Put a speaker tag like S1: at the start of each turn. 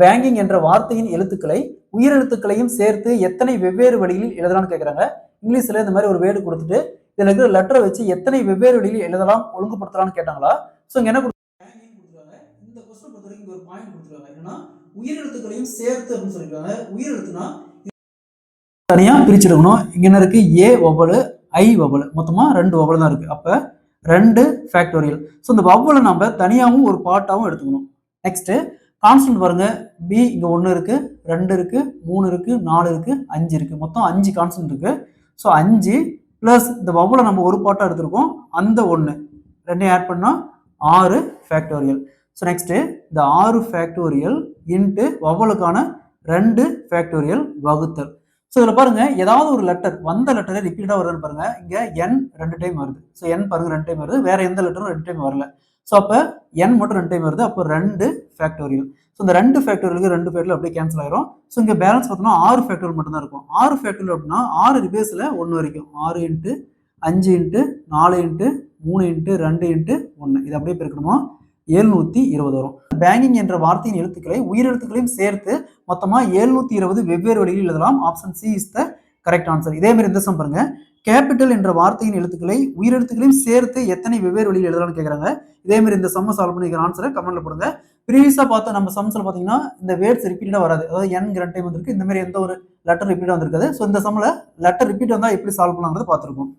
S1: Banking என்ற வார்த்தையின் எழுத்துக்களை உயிரெழுத்துக்களையும் சேர்த்து எத்தனை வெவ்வேறு வழியில் எழுதலாம்னு கேட்குறாங்க. இங்கிலீஷ்ல இந்த மாதிரி ஒரு வேர்டு கொடுத்துட்டு இதுல இருக்கிற லெட்டரை வச்சு எத்தனை வெவ்வேறு வழியில் எழுதலாம் ஒழுங்குபடுத்தலாம்னு கேட்டாங்களா? ஸோ இங்க என்ன கொடுத்துருக்காங்க, இந்த கொஸ்டின் பொறுத்த வரைக்கும் ஒரு பாயிண்ட் கொடுத்துருக்காங்க. என்னன்னா உயிரெழுத்துக்களையும் சேர்த்து அப்படின்னு சொல்லியிருக்காங்க. உயிரெழுத்துனா தனியா பிரிச்சிருக்கணும். இங்க என்ன இருக்கு? ஏ வவலு ஐ வவலு, மொத்தமா 2 வவல் தான் இருக்கு. அப்ப 2 ஃபேக்டோரியல். ஸோ இந்த வவலை நம்ம தனியாகவும் ஒரு பார்ட்டாகவும் எடுத்துக்கணும். நெக்ஸ்ட் கான்ஸ்டன்ட் பாருங்க, பி இங்க 1 இருக்கு, 2 இருக்கு, 3 இருக்கு, 4 இருக்கு, 5 இருக்கு, மொத்தம் 5 கான்ஸ்டன்ட் இருக்கு. ஸோ 5 பிளஸ் இந்த வவலை நம்ம ஒரு பார்ட்டா எடுத்திருக்கோம், அந்த 1 ரெண்டையும் ஆட் பண்ணா 6 ஃபேக்டோரியல். ஸோ நெக்ஸ்ட் இந்த 6 ஃபேக்டோரியல் இன்ட்டு வவலுக்கான 2 ஃபேக்டோரியல் வகுத்தல். ஸோ இதில் பாருங்க, ஏதாவது ஒரு லெட்டர் வந்த லெட்டரை ரிப்பீட்டாக வருதுன்னு பாருங்க. இங்க என் 2 டைம் வருது. ஸோ என் பாருங்க 2 டைம் வருது, வேற எந்த லெட்டரும் 2 டைம் வரல. ஸோ அப்போ என் மட்டும் 2 டைம் வருது, அப்போ 2 ஃபேக்டோரியல். ஸோ இந்த 2 ஃபேக்டோரியலுக்கு 2 ஃபேக்டோரியல் அப்படியே கேன்சல் ஆயிரும். ஸோ இங்கே பேலன்ஸ் பார்த்தோம்னா 6 ஃபேக்டோரியல் மட்டும் தான் இருக்கும். 6 ஃபேக்டோரியல் அப்படின்னா 6 ரிபேஸில் 1 வரைக்கும் 6 into 5 into 4 into 3 into 2 into 1 இது அப்படியே பெருக்கணுமா 720 வரும். பேங்கிங் என்ற வார்த்தையின் எழுத்துக்களை உயிரெழுத்துக்களையும் சேர்த்து மொத்தமா 720 வெவ்வேறு வழியில் எழுதலாம். Option C is the correct answer. இதே மாதிரி இந்த சம் பாருங்க, கேபிட்டல் என்ற வார்த்தையின் எழுத்துக்களை உயிரெழுத்துக்களையும் சேர்த்து எத்தனை வெவ்வேறு வழியில் எழுதலாம்னு கேட்கறாங்க. இதே மாதிரி இந்த சம்ம சால்வ் பண்ணிக்கிற ஆன்சரை கமெண்ட்ல போடுங்க. ப்ரீவியஸா பார்த்த நம்ம சம்ஸ்ல பாத்தீங்கன்னா இந்த வேர்ட்ஸ் ரிப்பீட்டா வராது. அதாவது என் ரெண்டு டைம் வந்திருக்கு, இந்த மாதிரி எந்த ஒரு லெட்டர் ரிப்பீட் வந்திருக்காது. ஸோ இந்த சம்ல லெட்டர் ரிப்பீட் வந்தா எப்படி சால்வ் பண்ணலாங்கிறத பார்த்துருக்கோம்.